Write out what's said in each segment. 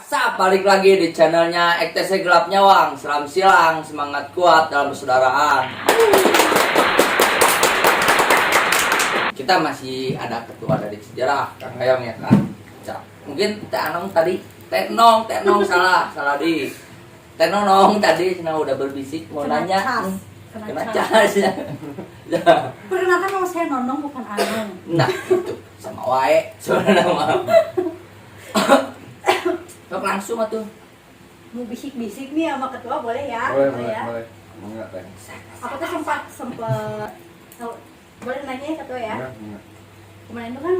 WhatsApp, balik lagi di channelnya EKTC Gelap Nyawang. Seram silang, semangat kuat dalam persaudaraan. Kita masih ada ketua dari sejarah, Kang Ayong ya kan. Mungkin Teh Anong tadi, Teh Nong salah di Teh Nong tadi udah berbisik mau nanya. Kena cas ya. Perkenalkan nama saya Nonong bukan Anong. Nah itu sama wae sebenarnya mah. Sok langsung atuh. Mau bisik-bisik nih sama ketua boleh ya? Boleh. Ya? Enggak, Teh. Aku tuh sempat boleh nanya ya ketua ya? Enggak. Kemarin itu kan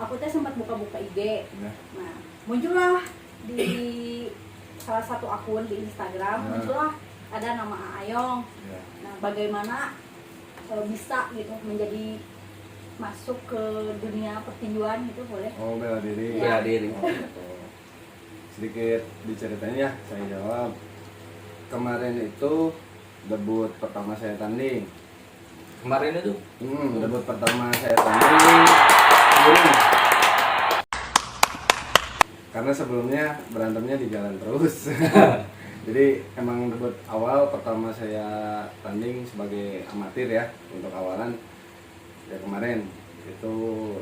aku tuh sempat buka-buka IG. Enggak. Nah, muncullah di salah satu akun di Instagram, muncullah ada nama Ayong. Ya. Nah, bagaimana bisa gitu menjadi masuk ke dunia pertinjuan gitu boleh? Oh, bela diri. Bela diri. Oh, gitu. Sedikit diceritain ya, saya jawab. Kemarin itu debut pertama saya tanding. Kemarin itu Debut pertama saya tanding. Karena sebelumnya berantemnya di jalan terus. Jadi emang debut awal pertama saya tanding sebagai amatir ya, untuk awalan ya kemarin itu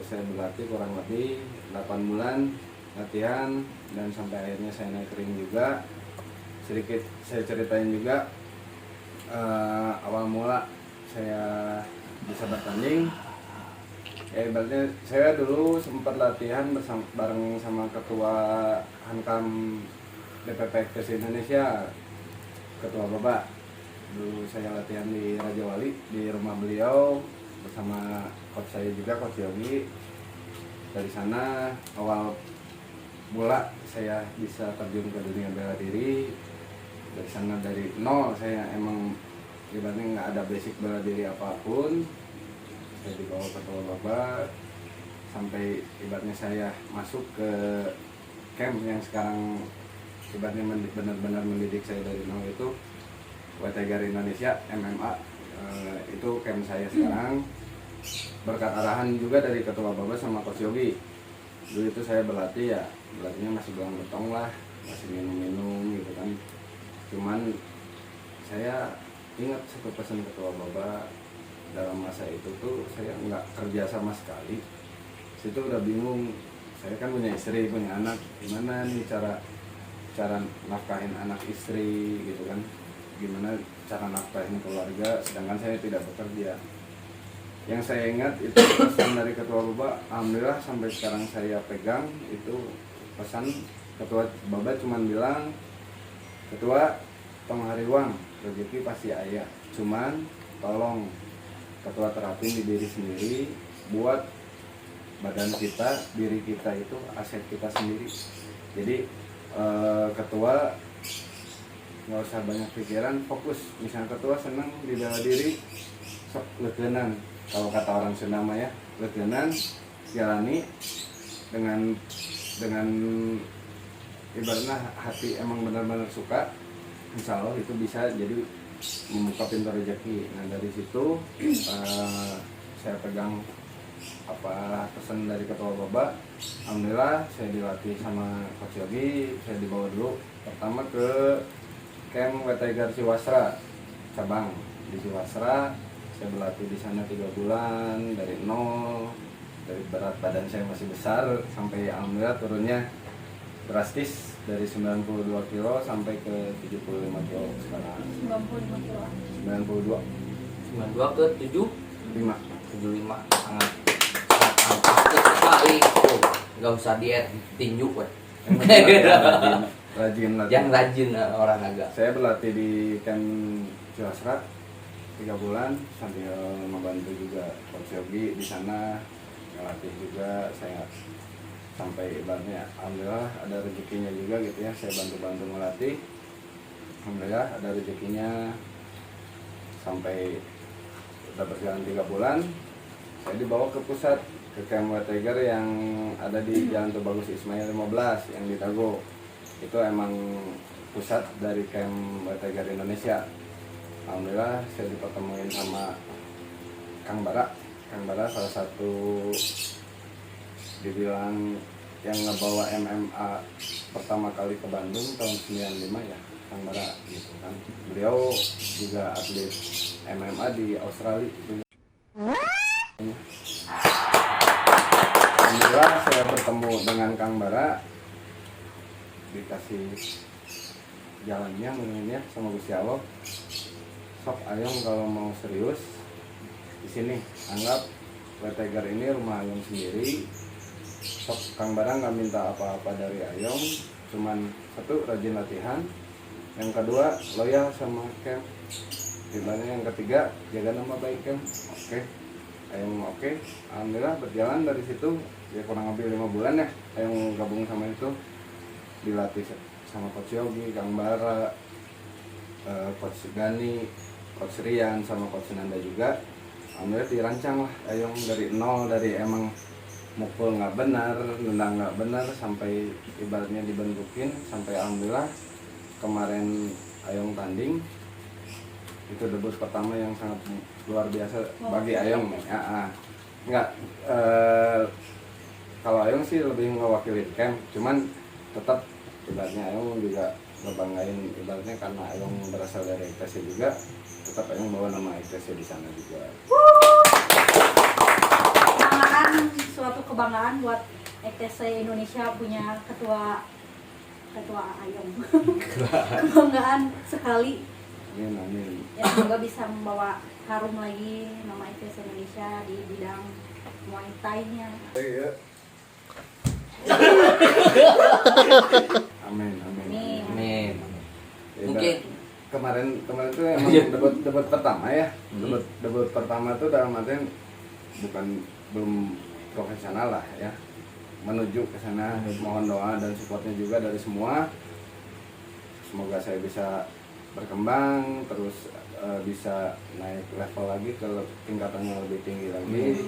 saya berlatih kurang lebih 8 bulan latihan dan sampai akhirnya saya naik ring juga. Sedikit saya ceritain juga awal mula saya bisa bertanding. Ibaratnya saya dulu sempat latihan bareng sama ketua Hankam DPP EKTC Indonesia, Ketua Baba. Dulu saya latihan di Raja Wali di rumah beliau bersama coach saya juga, Coach Yogi. Dari sana awal mula saya bisa terjun ke dunia bela diri. Dari sana dari nol saya emang ibaratnya nggak ada basic bela diri apapun. Saya dibawa Ketua Baba sampai ibaratnya saya masuk ke camp yang sekarang ibaratnya benar-benar mendidik saya dari nol itu Wetegar Indonesia MMA. Itu camp saya sekarang berkat arahan juga dari Ketua Baba sama Coach Yogi. Dulu itu saya berlatihnya masih belang betong lah, masih minum gitu kan. Cuman saya ingat satu pesan Ketua Baba dalam masa itu tuh saya nggak kerja sama sekali. Situ udah bingung, saya kan punya istri, punya anak, gimana nih cara nafkahin anak istri gitu kan, gimana cara nafkahin keluarga sedangkan saya tidak bekerja. Yang saya ingat itu pesan dari Ketua Baba, alhamdulillah sampai sekarang saya pegang itu pesan Ketua Baba cuman bilang, Ketua tong hari uang rezeki pasti aya, cuman tolong Ketua terapin di diri sendiri, buat badan kita, diri kita itu aset kita sendiri. Jadi Ketua nggak usah banyak pikiran, fokus. Misalnya Ketua senang di bela diri, sok legenan. Kalau kata orang Sunda mah ya, legenan, jalani dengan ibaratnya hati emang benar-benar suka, insya Allah itu bisa jadi membuka pintu rezeki. Nah dari situ saya pegang apa pesan dari Ketua Baba. Alhamdulillah saya dilatih sama Coach Yogi. Saya dibawa dulu pertama ke camp Wetegar Siwasra cabang di Siwasra. Saya berlatih di sana 3 bulan dari nol. Dari berat badan saya masih besar sampai alhamdulillah turunnya drastis dari 92 kilo sampai ke 75 kilo sekarang. 95 kilo. 92 ke 75 sangat fantastis sekali. Nggak usah diet tinju weh. Rajin latihan. Yang rajin olahraga. Saya berlatih di camp Ciwasra 3 bulan sambil membantu juga Coach Yogi di sana ngelatih juga. Saya sampai ibaratnya alhamdulillah ada rezekinya juga gitu ya, saya bantu-bantu melatih. Alhamdulillah ada rezekinya sampai udah berjalan 3 bulan saya dibawa ke pusat, ke camp Wetegar yang ada di Jalan Tubagus Ismail 15 yang di Dago. Itu emang pusat dari camp Wetegar Indonesia. Alhamdulillah saya dipertemuin sama Kang Bara salah satu dibilang yang ngebawa MMA pertama kali ke Bandung tahun 95 ya, Kang Bara gitu kan. Beliau juga atlet MMA di Australia. Alhamdulillah saya bertemu dengan Kang Bara, dikasih jalannya menginginnya sama Gusti Allah. Sok Ayong kalau mau serius di sini, anggap Letegar ini rumah Ayong sendiri. Sok Kang Bara nggak minta apa-apa dari Ayong, cuman satu, rajin latihan, yang kedua loyal sama camp, dimana yang ketiga jaga nama baik camp. Oke, Ayong oke. Alhamdulillah berjalan dari situ ya, kurang lebih 5 bulan ya Ayong gabung sama itu, dilatih sama Coach Yogi, Kang Bara, Coach Gani, Coach Rian, sama Coach Nanda juga. Alhamdulillah dirancang lah Ayong dari nol, dari emang mukul nggak benar, nendang nggak benar, sampai ibaratnya dibentukin, sampai alhamdulillah kemarin Ayong tanding itu debut pertama yang sangat luar biasa bagi Ayong. Nggak, kalau Ayong sih lebih mewakili camp, cuman tetap ibaratnya Ayong juga ngebanggain, ibaratnya karena Ayong berasal dari ITC juga, tetap Ayong bawa nama ITC di sana juga. Kebanggaan, suatu kebanggaan buat ETC Indonesia punya ketua Ayong. Kebanggaan sekali. Amin, amin. Ya, semoga bisa membawa harum lagi nama ETC Indonesia di bidang Muay Thai-nya. Iya. Amin, amin. Amin. Ya, Mungkin kemarin tuh emang debut pertama ya. Debut pertama tuh dalam artian belum profesional lah ya. Menuju ke sana, mohon doa dan supportnya juga dari semua. Semoga saya bisa berkembang terus, bisa naik level lagi ke tingkatan yang lebih tinggi lagi.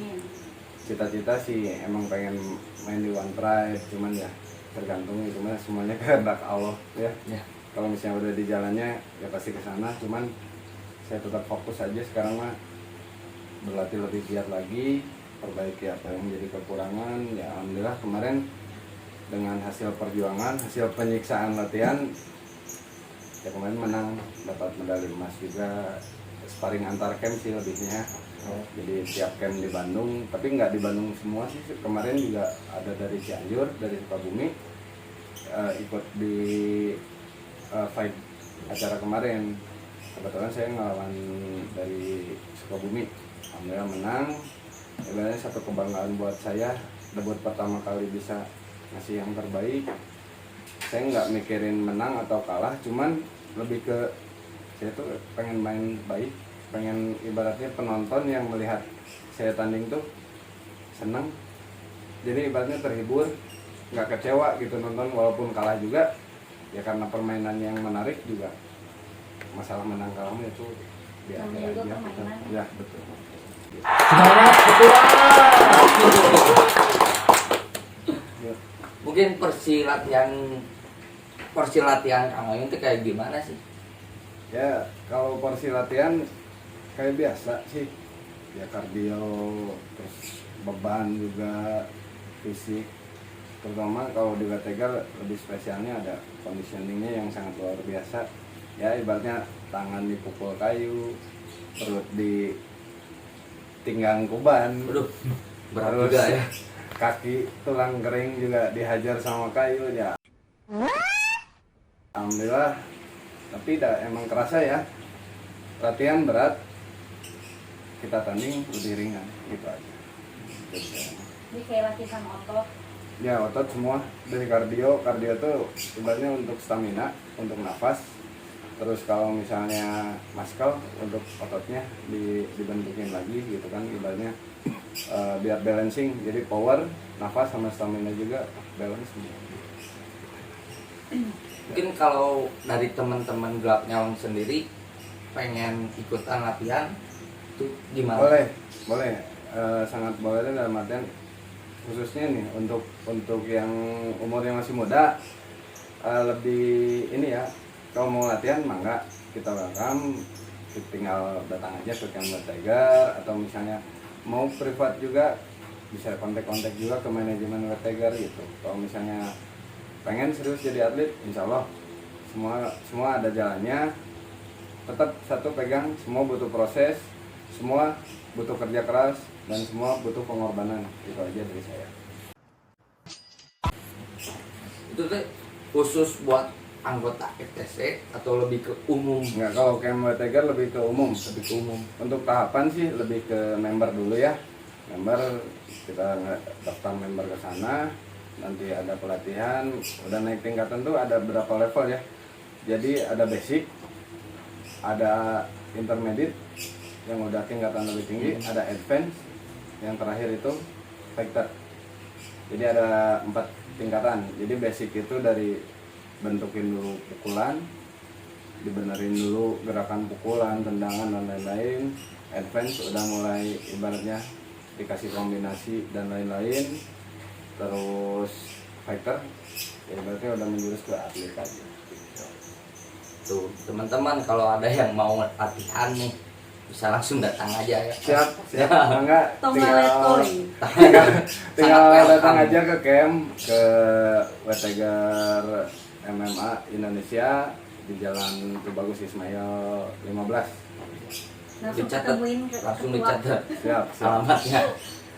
Cita-cita sih emang pengen main di One Pride, cuman ya tergantung itu mah semuanya kehendak Allah ya. Kalau misalnya udah di jalannya ya pasti ke sana, cuman saya tetap fokus aja sekarang mah, berlatih lebih giat lagi, perbaiki apa yang menjadi kekurangan. Ya alhamdulillah kemarin dengan hasil perjuangan, hasil penyiksaan latihan ya kemarin menang, dapat medali emas juga. Sparring antar camp sih lebihnya. Jadi tiap camp di Bandung, tapi nggak di Bandung semua sih. Kemarin juga ada dari Cianjur, dari Sukabumi, ikut di fight acara kemarin. Kebetulan saya ngelawan dari Sukabumi, alhamdulillah menang. Sebenarnya satu kebanggaan buat saya, debut pertama kali bisa ngasih yang terbaik. Saya nggak mikirin menang atau kalah, cuman lebih ke saya tuh pengen main baik, pengen ibaratnya penonton yang melihat saya tanding tuh senang, jadi ibaratnya terhibur, nggak kecewa gitu nonton walaupun kalah juga ya, karena permainan yang menarik juga. Masalah menang kalah itu biasa aja. Ya betul. semangat ketua. Mungkin porsi latihan Kang Ayung itu kayak gimana sih? Ya kalau porsi latihan kayak biasa sih, ya kardio, terus beban juga, fisik. Terutama kalau di Letegar lebih spesialnya ada conditioningnya yang sangat luar biasa. Ya ibaratnya tangan dipukul kayu, perut ditinggang kuban, Berat terus juga ya. kaki tulang kering juga dihajar sama kayu ya. Alhamdulillah, tapi emang kerasa ya, latihan berat, kita tanding lebih ringan gitu aja. Jadi kayak latihan otot. Ya otot semua, dari kardio tuh ibaratnya untuk stamina, untuk nafas. Terus kalau misalnya muscle untuk ototnya dibentukin lagi gitu kan, ibaratnya biar balancing, jadi power, nafas sama stamina juga balance. Mungkin kalau dari teman-teman Gelap Nyawang sendiri pengen ikutan latihan itu gimana? Boleh, sangat boleh dalam artian khususnya nih untuk yang umurnya masih muda, lebih ini ya, kalau mau latihan mangga, kita welcome, tinggal datang aja ke camp Letegar, atau misalnya mau privat juga bisa kontak-kontak juga ke manajemen Wetegar gitu. Kalau misalnya pengen serius jadi atlet, insya Allah semua ada jalannya. Tetap satu pegang, semua butuh proses, semua butuh kerja keras, dan semua butuh pengorbanan. Itu aja dari saya. Itu teh khusus buat anggota FTC atau lebih ke umum? Enggak, kalau camp Wetegar lebih ke umum. Lebih ke umum. Untuk tahapan sih lebih ke member dulu ya. Member, kita daftar member ke sana, nanti ada pelatihan, udah naik tingkatan tuh ada berapa level ya. Jadi ada basic, ada intermediate yang udah tingkatan lebih tinggi, ada advance, yang terakhir itu fighter. Jadi ada 4 tingkatan. Jadi basic itu dari bentukin dulu pukulan, dibenerin dulu gerakan pukulan, tendangan dan lain-lain. Advance udah mulai ibaratnya dikasih kombinasi dan lain-lain. Terus fighter ya ibaratnya udah menjurus ke atlet aja. Tuh teman-teman, kalau ada yang mau latihan nih bisa langsung datang aja ya. Siap. Enggak, Tongaletoy. tinggal datang aja ke camp ke Wetegar MMA Indonesia di Jalan Tubagus Ismail 15. Langsung Dicatat, ketemuin langsung ketua. dicatat Siap. alamatnya.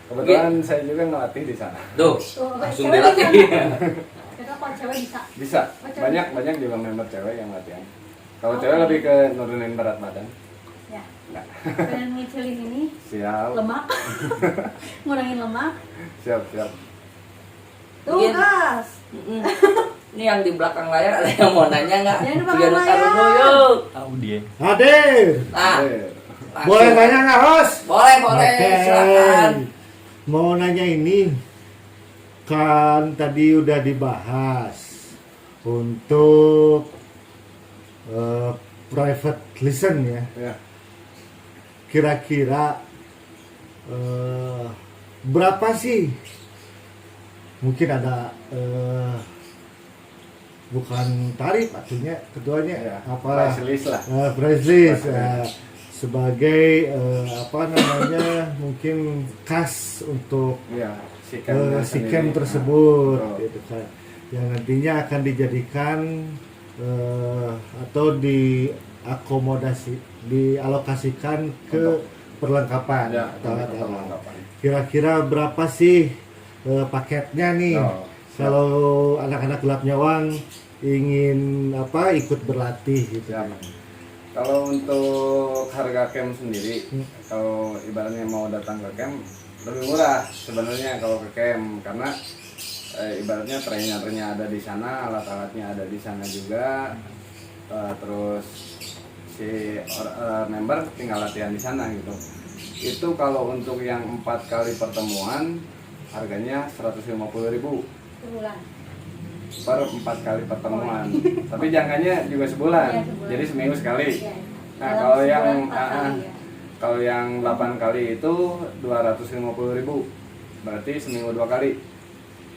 Kebetulan saya juga ngelatih di sana. Tuh, Tuh, langsung cewek dilatih. bisa. Kita kalau cewek bisa. Bisa. Oh, cewek. Banyak juga member cewek yang latihan. Kalau cewek lebih ke nurunin berat badan. Ya. Enggak. Pengen ngecilin ini Siap. lemak. Ngurangin lemak. Siap. Tuh, Iya. gas. Mm-mm. Ini yang di belakang layar ada yang mau nanya nggak? Yang di belakang Tiga layar. dulu yuk. Tahu dia. Hadir. Nah, Eh, langsung. Boleh tanya nggak, host? Boleh, Oke. silakan. Mau nanya ini, kan tadi udah dibahas untuk private lesson ya. Ya. Kira-kira berapa sih? Mungkin ada bukan tarif, artinya keduanya Ya. apa? Price list lah. Price list, Price list. sebagai apa namanya, mungkin kas untuk Iya, si si camp tersebut Betul. gitu kan, yang nantinya akan dijadikan atau diakomodasi, dialokasikan ke perlengkapan Ya, atau untuk alat-alat. perlengkapan. Kira-kira berapa sih paketnya nih? Oh, siap. Kalau anak-anak gelap nyawang ingin apa ikut berlatih gitu. Siap. Kalau untuk harga camp sendiri, kalau ibaratnya mau datang ke camp lebih murah sebenarnya kalau ke camp, karena ibaratnya trainernya ada di sana, alat-alatnya ada di sana juga, terus si member tinggal latihan di sana gitu. Itu kalau untuk yang 4 kali pertemuan harganya 150.000 Sebulan. per 4 kali pertemuan. Tapi jangkanya juga sebulan. Iya, sebulan. Jadi seminggu sekali. Iya. Nah, Dalam kalau sebulan yang 4 kali, ya. kalau yang 8 kali itu 250.000. Berarti seminggu 2 kali.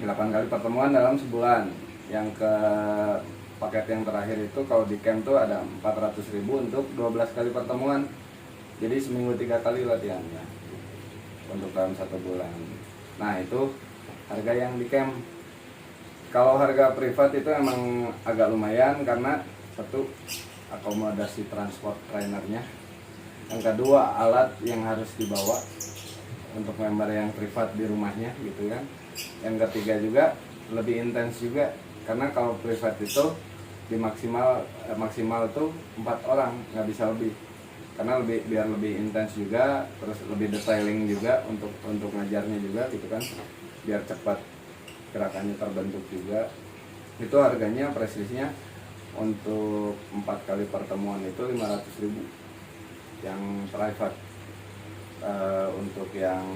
8 kali pertemuan dalam sebulan. Yang ke paket yang terakhir itu kalau di camp tuh ada 400.000 untuk 12 kali pertemuan. Jadi seminggu 3 kali latihannya. Untuk dalam 1 bulan. Nah, itu harga yang di camp. Kalau harga privat itu emang agak lumayan karena satu, akomodasi transport trainernya, yang kedua alat yang harus dibawa untuk member yang privat di rumahnya gitu kan, yang ketiga juga lebih intens juga karena kalau privat itu di maksimal tuh 4 orang, nggak bisa lebih, karena biar lebih intens juga, terus lebih detailing juga untuk ngajarnya juga gitu kan, biar cepat gerakannya terbentuk juga. Itu harganya presisnya untuk 4 kali pertemuan itu 500.000 yang private. Untuk yang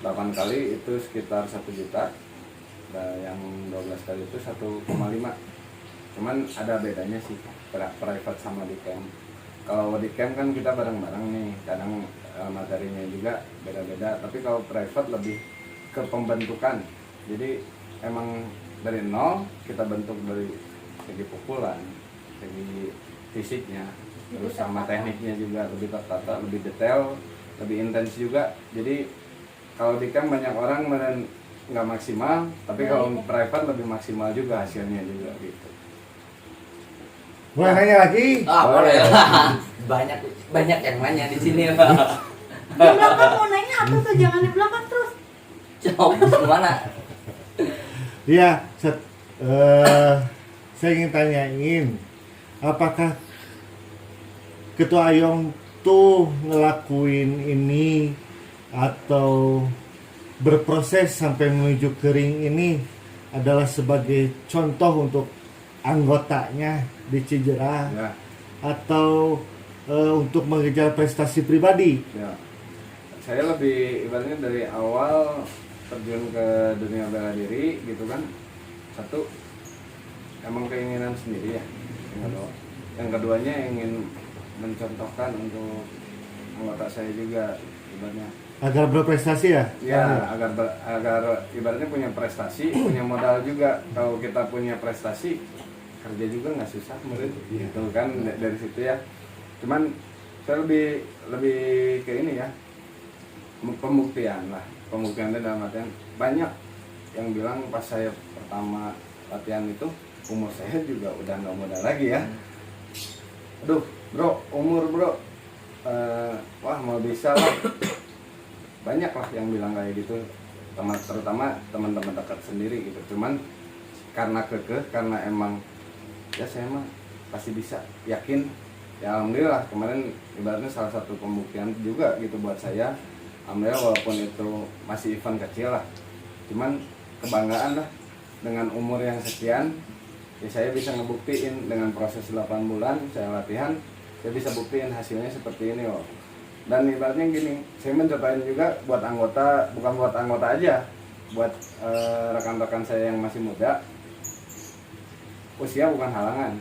8 kali itu sekitar 1 juta, dan yang 12 kali itu 1,5. Cuman ada bedanya sih private sama di camp. Kalau di camp kan kita bareng-bareng nih, kadang materinya juga beda-beda, tapi kalau private lebih ke pembentukan. Jadi emang dari nol kita bentuk dari segi pukulan, segi fisiknya, terus sama tekniknya juga lebih tertata, lebih detail, lebih intens juga. Jadi kalau di camp banyak orang nggak maksimal, tapi kalau private lebih maksimal juga hasilnya juga gitu. Mau nanya lagi? Boleh. banyak banyak yang nanya di sini. Di belakang mau nanya apa tuh, jangan di belakang terus. Jawab gimana? Iya, saya ingin tanyain, apakah Ketua Ayong tuh ngelakuin ini atau berproses sampai menuju kering ini adalah sebagai contoh untuk anggotanya di Cijerah Ya, atau untuk mengejar prestasi pribadi? ya. Saya lebih ibaratnya dari awal terjun ke dunia bela diri gitu kan, satu emang keinginan sendiri ya, yang keduanya ingin mencontohkan untuk anggota saya juga ibaratnya Agar berprestasi ya? ya, agar ibaratnya punya prestasi, punya modal juga. Kalau kita punya prestasi, kerja juga nggak susah menurut gitu kan, dari situ ya. Cuman saya lebih ke ini ya, pembuktian lah. Pembuktiannya dalam artian banyak yang bilang pas saya pertama latihan itu umur saya juga udah nggak muda lagi ya. Aduh bro, umur bro, wah mau bisa lah. Banyak lah yang bilang kayak gitu, terutama teman-teman dekat sendiri gitu. Cuman karena kekeh, karena emang ya saya mah pasti bisa, yakin. Ya alhamdulillah kemarin ibaratnya salah satu pembuktian juga gitu buat saya. Alhamdulillah walaupun itu masih event kecil lah, cuman kebanggaan lah dengan umur yang sekian. Ya saya bisa ngebuktiin dengan proses 8 bulan saya latihan, saya bisa buktiin hasilnya seperti ini loh. Dan ibaratnya gini, saya mencobain juga buat anggota, bukan buat anggota aja, buat rekan-rekan saya yang masih muda. Usia bukan halangan,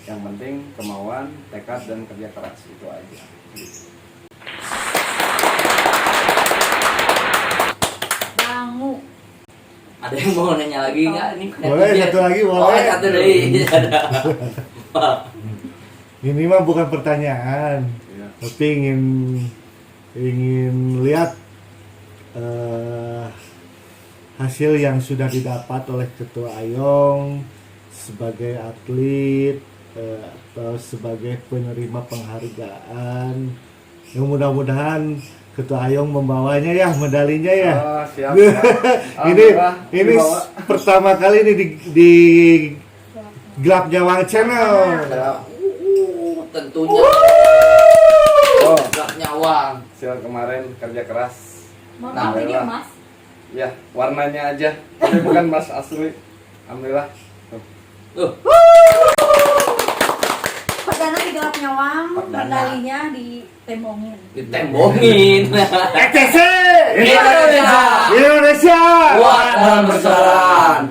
yang penting kemauan, tekad, dan kerja keras, itu aja. Bangu. Ada yang mau nanya lagi nggak? Ini Boleh, satu lagi boleh. Oh, satu lagi. Ini mah bukan pertanyaan, Ya. tapi ingin lihat hasil yang sudah didapat oleh Ketua Ayong sebagai atlet atau sebagai penerima penghargaan. Yang mudah-mudahan Ketua Ayong membawanya ya, medalinya ya. Oh, siap, siap. ini pertama kali ini di Gelap Nyawang Channel. Tentunya. Oh, Gelap Nyawang. hasil kemarin kerja keras. Mohon Nah, maaf ini alhamdulillah. Mas. Ya, warnanya aja, tapi bukan mas asli. Alhamdulillah. Tuh. Perdana di Gelap Nyawang, Perdana. medalinya ditembongin. Ditembongin. ETC Indonesia. Indonesia. Kuat dalam bersoran.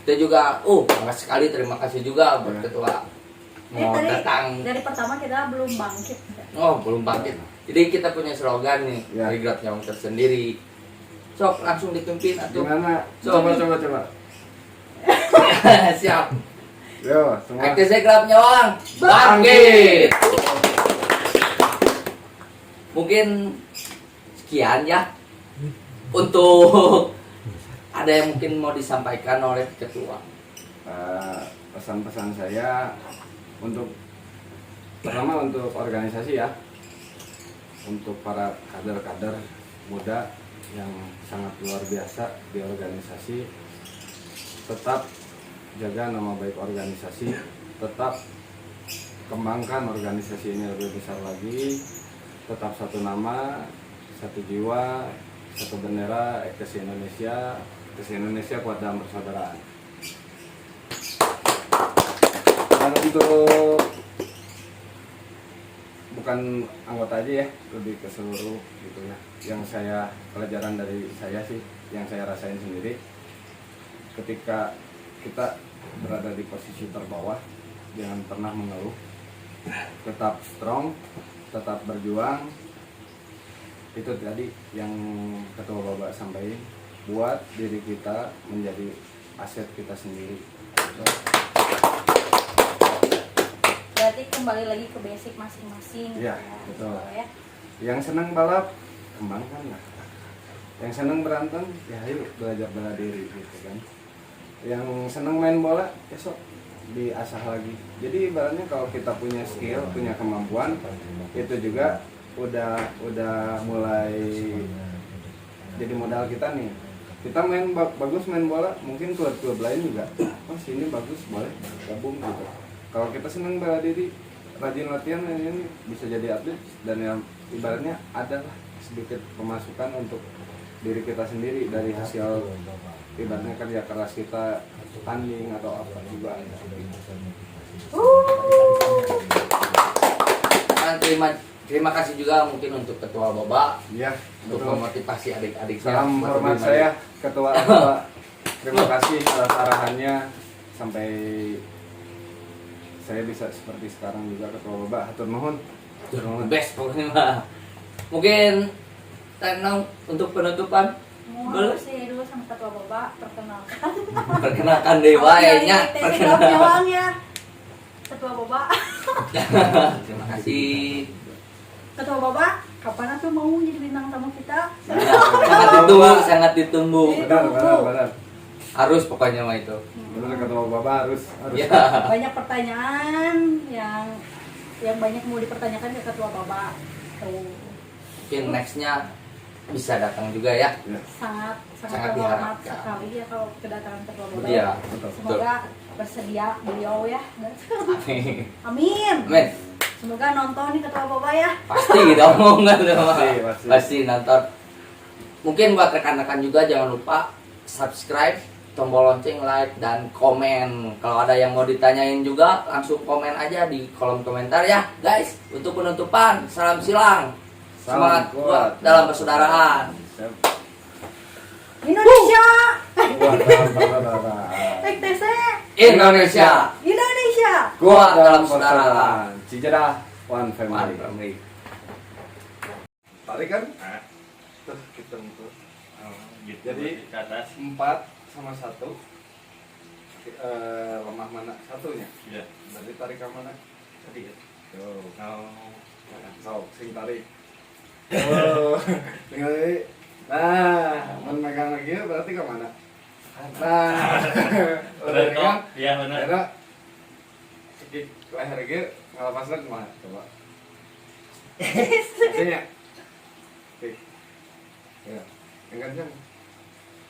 Kita juga, bangga sekali, terima kasih juga buat ketua mau datang. Dari pertama kita belum bangkit. Oh, belum bangkit. Jadi kita punya slogan nih Ya. dari Gelap Nyawang tersendiri. Sok langsung dipimpin atau Gimana? So, Coba. siap. Yo, semua. ETC Gelap Nyawang bangkit. Mungkin sekian ya untuk ada yang mungkin mau disampaikan oleh ketua. Pesan-pesan saya untuk pertama untuk organisasi ya, untuk para kader-kader muda yang sangat luar biasa di organisasi, tetap jaga nama baik organisasi, tetap kembangkan organisasi ini lebih besar lagi, tetap satu nama, satu jiwa, satu bendera, ETC Indonesia kuat dalam persaudaraan. Dan untuk bukan anggota aja ya, lebih ke seluruh gitu ya. Yang saya pelajaran dari saya sih, yang saya rasain sendiri, ketika kita berada di posisi terbawah, jangan pernah mengeluh, tetap strong, tetap berjuang. Itu tadi yang ketua Bapak sampaikan, buat diri kita menjadi aset kita sendiri. Berarti kembali lagi ke basic masing-masing. Iya, betul. Ya. Yang senang balap, kembangkan lah. Yang senang berantem, ya ayo belajar bela diri gitu kan. Yang senang main bola, besok diasah lagi. Jadi ibaratnya kalau kita punya skill, punya kemampuan, itu juga udah mulai jadi modal kita nih. Kita main bagus main bola, mungkin klub-klub lain juga, oh sini bagus, boleh gabung gitu. Kalau kita senang bela diri, rajin latihan ini bisa jadi atlet, dan yang ibaratnya adalah sedikit pemasukan untuk diri kita sendiri dari hasil ibaratnya kerja keras kita tanding atau apa juga ada. Terima kasih juga mungkin untuk Ketua Boba Iya, untuk betul. memotivasi adik-adik Salam buat hormat lebih saya Ketua Boba. Terima kasih atas arahannya sampai saya bisa seperti sekarang juga Ketua Boba. Hatur nuhun. Hatur nuhun. best pokoknya mah. Mungkin Tenong untuk penutupan Mau sih dulu sama Ketua Boba perkenalkan. perkenalkan deh wayanya. Nyawangnya Ketua Boba. Terima kasih. Ketua Boba, kapan tuh mau jadi bintang tamu kita? Sangat ditunggu. Benar. Harus pokoknya mah itu. Benar Ketua Boba harus. Ya. Banyak pertanyaan yang banyak mau dipertanyakan ke Ketua Boba. Tuh. Mungkin nextnya bisa datang juga ya. Ya, Sangat Sangat berhormat diharapkan. sekali ya kalau kedatangan Ketua Boba. Iya, betul. Semoga bersedia beliau ya. Amin. Men, Semoga nonton nih Ketua Boba ya. pasti dong nggak Pasti. pasti nonton. Mungkin buat rekan-rekan juga jangan lupa subscribe, tombol lonceng, like dan komen. Kalau ada yang mau ditanyain juga langsung komen aja di kolom komentar ya, guys. Untuk penutupan, salam silang. Semangat kuat dalam persaudaraan. Indonesia. Kuat dalam persaudaraan. TC. Indonesia Indonesia. kuat dalam persaudaraan. Cijerah One Family. Family. Tarik kan? Tuh kita untuk. Gitu. Jadi Ke atas. 4 sama 1 lemah mana satunya? Iya. Berarti tarik ke mana? Tadi ya. Tuh. Oh. Sing tarik. Oh, tinggal ini. Nah, memegang lagi berarti ke mana? Nah, udah Benar kan? kok. Iya benar. Akhirnya sedikit leher lagi ngelepasnya kemana? Coba. Sini ya. Oke. Ya, yang kencang.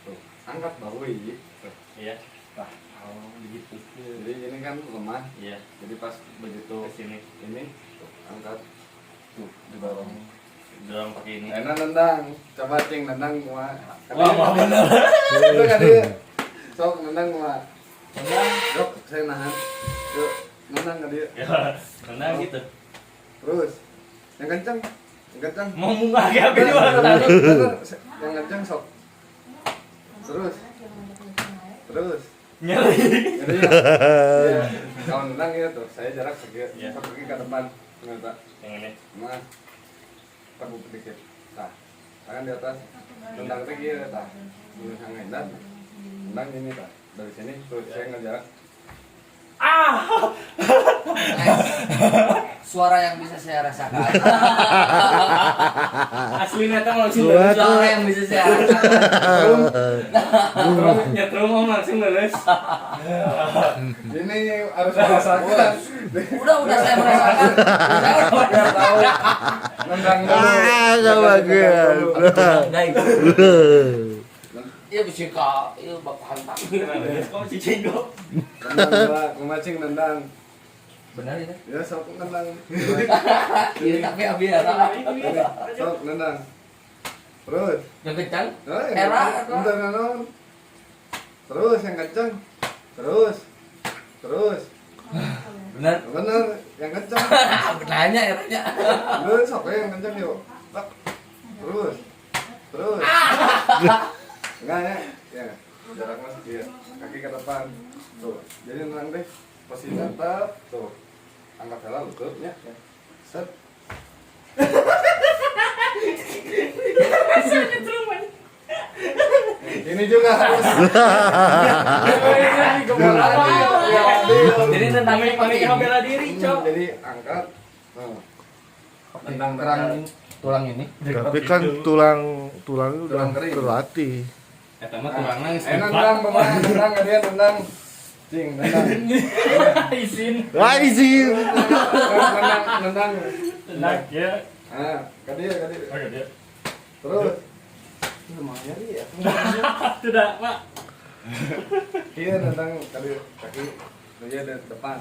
Tuh, angkat bahu ini. Tuh. Iya. Nah, Oh begitu. jadi ini kan lemah. Iya. Jadi pas begitu Ke sini. ini, tuh, angkat. Tuh, didorong. Dorong pakai ini. Enak nendang, coba cing nendang gua. Wah benar. Itu kan dia. Sok nendang gua. Nendang, dok, saya nahan. Yuk, nendang ke dia. Ya. Tenang gitu. Terus, yang kencang, yang kencang. Mau munggah kayak apa Bener, juga. bener, yang kencang sok. Terus. Nyeri. Jadi ya, iya. Kalau nendang ya tuh, saya jarak pergi, Iya. pergi ke depan, ternyata. Yang ini. Nah, tepuk sedikit. Nah, tangan di atas, tendang lagi ya, tah. Ini sangat dan tendang ini tah. Dari sini tuh saya ngejarak. Suara yang bisa saya rasakan. Aslinya tuh langsung Suara- Suara yang bisa saya rasakan. nyetrum langsung lulus. Ini harus merasakan. Udah saya merasakan. Biar tahu. Nendang dulu. Gak bagus. Iya bisa kak, iya bapak hantam. Kok cicing kok. Nendang gua, kumacing nendang. Benar itu? Ya sok nendang. Iya tapi biar. Ini, sok nendang. Terus. Yang kencang? Nah, yang Era kencang. atau? Bentar, non. Terus yang kencang. Terus. Terus. Benar. Bener, yang kencang. Benarnya eranya. Lu sok yang kencang yuk. Tak. Terus. Terus. Enggak ya. Ya. Jarak masih dia. Kaki ke depan. Tuh. Jadi tenang deh. Posisi tetap. Tuh. Angkat salah lututnya. Set. Ini juga harus. Jadi tentangnya pakai Pakai bela diri, Cok. Jadi angkat. Tendang terang tulang ini. Tapi kan tulang udah Tulang kering. terlatih. Eta mah tulangna geus Nendang pemain, nendang dia nendang. Cing, nendang. izin. Ah, izin. Nendang. Tenang ya. Ah, ka dia. Oke dia. Terus. Lumayan ya. Tidak, Pak. Iya nendang kaki dia di depan.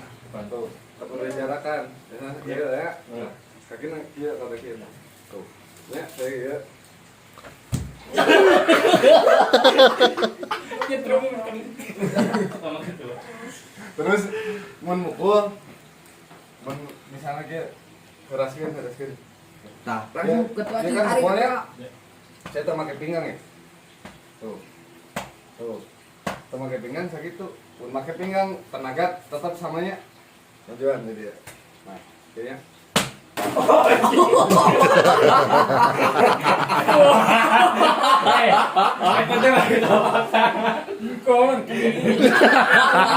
Tuh, perlu dijarakan. Iya ya. Kaki nang kieu ka kaki. Tuh. Ya, saya Nyetrum kan. Sama gitu. terus mun mukul mun misalnya kieu keraskeun Nah, langsung ketua dia cing kan tarik. mukulnya saya tuh pakai pinggang ya tuh pakai pinggang sakit tuh pun pakai pinggang tenaga tetap samanya majuan jadi ya nah kayaknya Apa teh mah kita kon.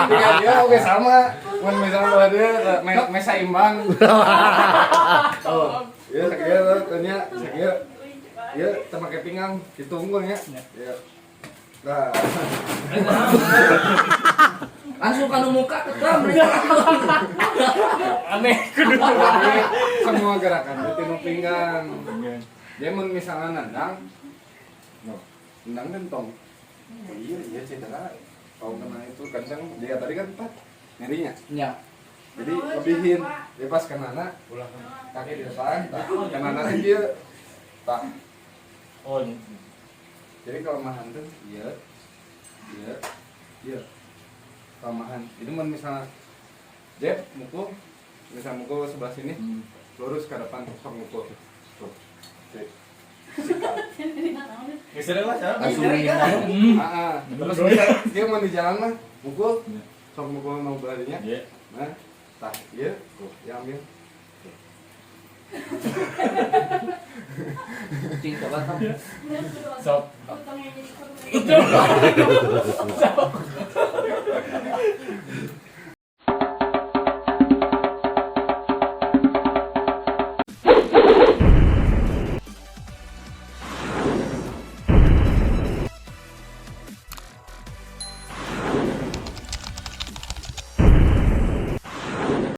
dengan dia oke sama mun misalnya bahwa dia mesa imbang oh iya sakit tuh tanya sakit iya pakai pinggang itu unggulnya ya nah Langsung kanu muka ketam mereka. Aneh kudu. Tapi semua gerakan itu tinu pinggang. Dia mun misalnya nendang, no, nendang gentong. Iya cedera. Kalau kena itu kencang, dia tadi kan empat nyerinya. Ya. Jadi lebihin, dia pas kenana, kaki di depan, tak kenana dia, tak. Oh, Jadi kelemahan tuh, iya, kelemahan. Jadi mun misalnya jab mukul, misal mukul sebelah sini, lurus ke depan, sok mukul. Tuh. Cek. geus ada Mas. Langsung Terus dia mau di jalan mah mukul, sok mukul mau beladinya. Iya. Nah, tah, iya, tuh, ya ambil. Cing coba kan. Sok. Utangnya jadi korban. Sok.